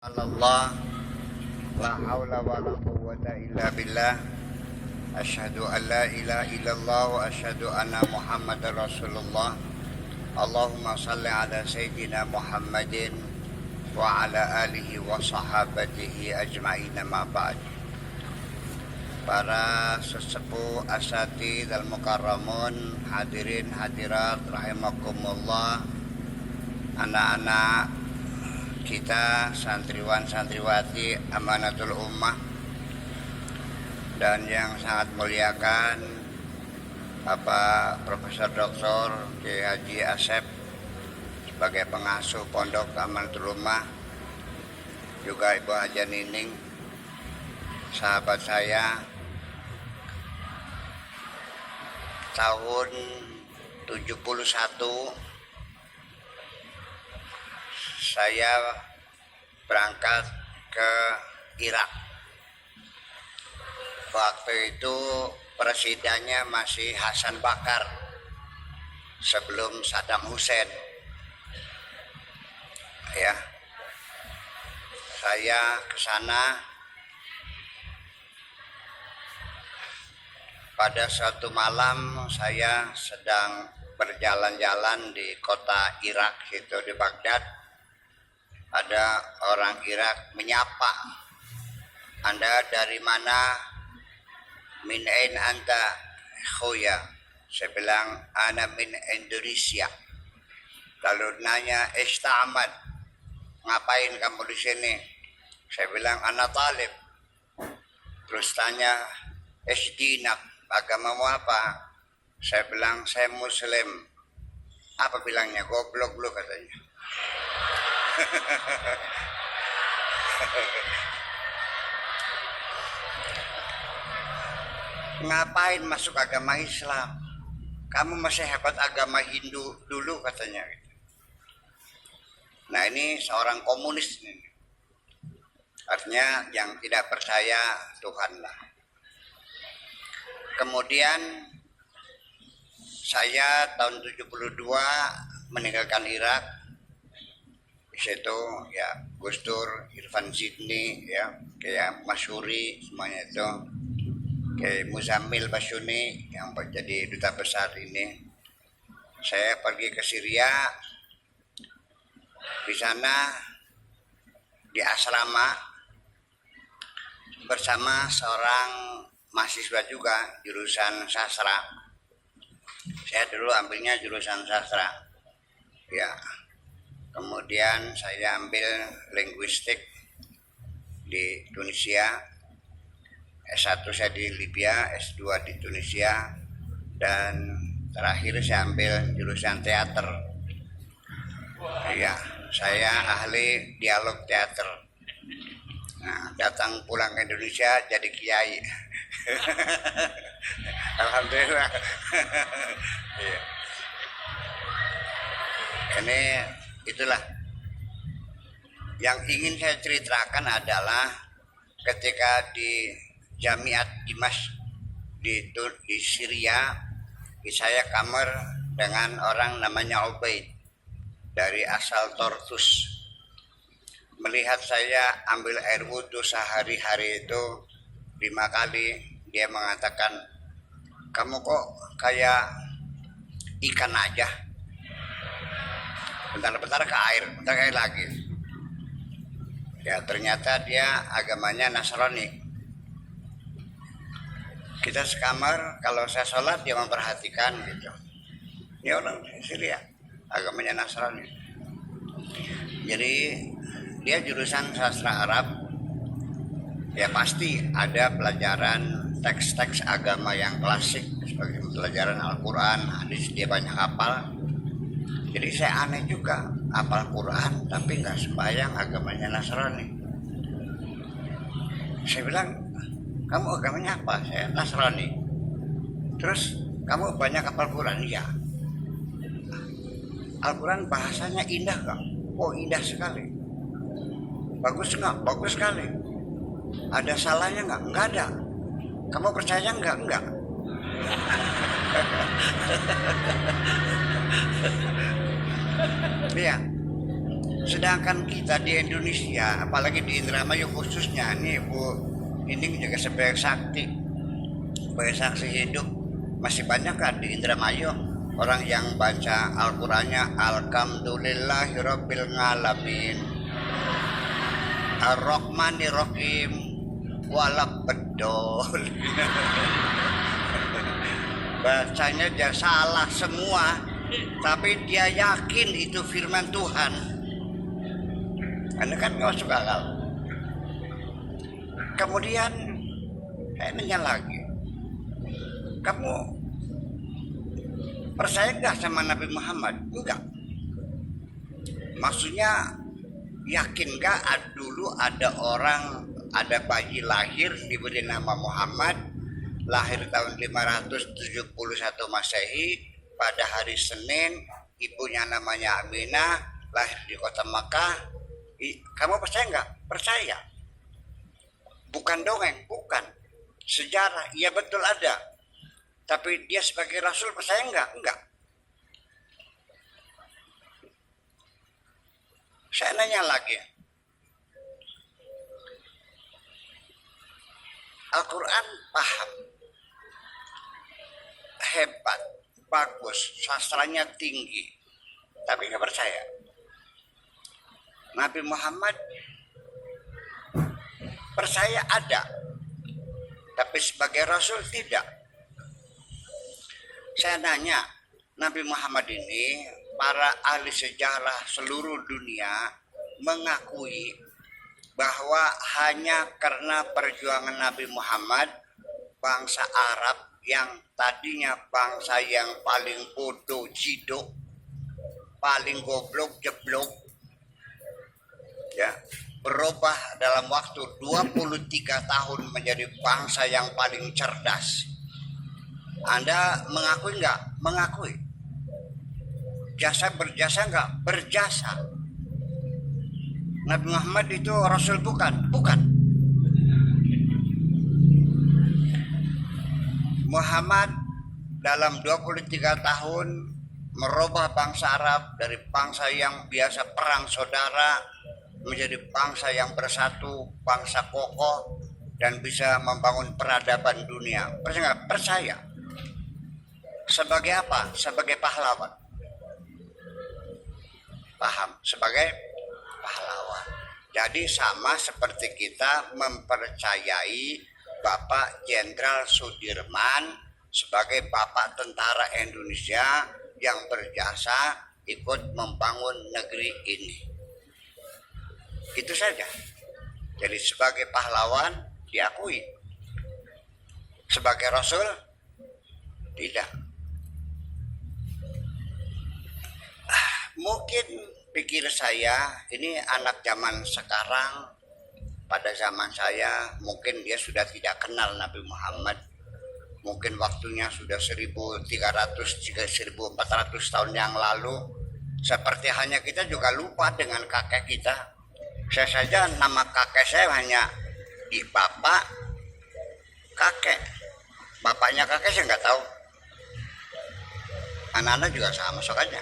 Allah, la haula wa la quwwata illa billah. Asyhadu an la ilaha illallah wa asyhadu anna Muhammadar Rasulullah. Allahumma salli ala sayyidina Muhammadin wa ala alihi wa sahabatihi ajma'in, ma ba'd. Para sesepuh asatidz al mukarramun, hadirin hadirat rahimakumullah, anak-anak kita, santriwan santriwati Amanatul Ummah, dan yang sangat muliakan Bapak Profesor Dr. Kiai Haji Asep sebagai pengasuh Pondok Amanatul Ummah, juga Ibu Haja Nining, sahabat saya. Tahun 71 saya berangkat ke Irak. Waktu itu presidennya masih Hasan Bakar sebelum Saddam Hussein. Ya, saya ke sana pada suatu malam. Saya sedang berjalan-jalan di kota Irak, itu di Baghdad. Ada orang Irak menyapa, "Anda dari mana?" "Min ain anta khoya?" Saya bilang, "Ana min Indonesia." Lalu nanya, "Ista'amad, ngapain kamu di sini?" Saya bilang, "Ana talib." Terus tanya, "Isdinak, agamamu apa?" Saya bilang, "Saya Muslim." Apa bilangnya? "Goblok lu," katanya. "Ngapain masuk agama Islam? Kamu masih hebat agama Hindu dulu," katanya. Nah, ini seorang komunis ini. Artinya yang tidak percaya Tuhanlah. Kemudian saya tahun 72 meninggalkan Irak. Di situ ya Gus Dur, Irfan Zidni, ya kayak Masyuri, semuanya itu, kayak Muzammil Basyuni yang menjadi duta besar ini. Saya pergi ke Syria. Di sana di asrama bersama seorang mahasiswa juga jurusan sastra. Saya dulu ambilnya jurusan sastra. Ya. Kemudian saya ambil linguistik di Tunisia. S1 saya di Libya, S2 di Tunisia, dan terakhir saya ambil jurusan teater. Ya, saya ahli dialog teater. Nah, datang pulang ke Indonesia jadi kiai. Alhamdulillah. Ini itulah yang ingin saya ceritakan adalah ketika di Jamiat Dimash di Syria, saya kamar dengan orang namanya Ubaid dari asal Tartus. Melihat saya ambil air wudhu sehari-hari itu 5 kali, dia mengatakan, "Kamu kok kayak ikan aja. Bentar-bentar ke air, bentar ke air lagi." Ya, ternyata dia agamanya Nasrani. Kita sekamar, kalau saya sholat dia memperhatikan gitu. Ini orang Syria, agamanya Nasrani. Jadi dia jurusan sastra Arab. Ya pasti ada pelajaran teks-teks agama yang klasik sebagai pelajaran Al-Quran, hadis, dia banyak hafal. Jadi saya aneh juga, hafal Quran tapi nggak sembahyang, agamanya Nasrani. Saya bilang, "Kamu agamanya apa?" "Saya Nasrani." "Terus kamu banyak hafal Quran?" "Iya." "Al-Quran bahasanya indah nggak?" "Oh, indah sekali." "Bagus nggak?" "Bagus sekali." "Ada salahnya nggak?" "Nggak ada." "Kamu percaya nggak?" "Nggak." Iya, Sedangkan kita di Indonesia, apalagi di Indramayu khususnya, nih Bu, ini juga sebagai saksi hidup, masih banyak kan di Indramayu orang yang baca Al-Qur'annya Alhamdulillahirabbil alamin Ar-Rahmanir-Rahim walak bedol. Bacanya dia salah semua, tapi dia yakin itu firman Tuhan. Anda kan nggak masuk akal. Kemudian saya nanya lagi, kamu percaya nggak sama Nabi Muhammad? Enggak. Maksudnya yakin nggak dulu ada bayi lahir diberi nama Muhammad, lahir tahun 571 Masehi pada hari Senin, ibunya namanya Aminah, lahir di kota Makkah. Kamu percaya nggak? Percaya. Bukan dongeng, bukan. Sejarah, iya betul ada. Tapi dia sebagai Rasul percaya nggak? Enggak. Saya nanya lagi. Al-Quran paham. Hebat, bagus, sastranya tinggi. Tapi nggak percaya. Nabi Muhammad percaya ada, tapi sebagai Rasul tidak. Saya nanya, Nabi Muhammad ini, para ahli sejarah seluruh dunia mengakui bahwa hanya karena perjuangan Nabi Muhammad, bangsa Arab yang tadinya bangsa yang paling bodoh, jidok, paling goblok, jeblok, ya, berubah dalam waktu 23 tahun menjadi bangsa yang paling cerdas. Anda mengakui nggak? Mengakui. Berjasa nggak? Berjasa. Nabi Muhammad itu Rasul bukan? Bukan. Muhammad dalam 23 tahun merubah bangsa Arab dari bangsa yang biasa perang saudara menjadi bangsa yang bersatu, bangsa kokoh, dan bisa membangun peradaban dunia. Percaya nggak? Percaya. Sebagai apa? Sebagai pahlawan. Paham? Sebagai pahlawan. Jadi sama seperti kita mempercayai Bapak Jenderal Sudirman sebagai Bapak Tentara Indonesia yang berjasa ikut membangun negeri ini. Itu saja. Jadi sebagai pahlawan diakui. Sebagai Rasul tidak. Mungkin pikir saya, ini anak zaman sekarang, pada zaman saya mungkin dia sudah tidak kenal Nabi Muhammad. Mungkin waktunya sudah 1400 tahun yang lalu. Seperti hanya kita juga lupa dengan kakek kita. Saya saja nama kakek saya hanya di bapak, kakek. Bapaknya kakek saya nggak tahu. Anak-anak juga sama, sok aja.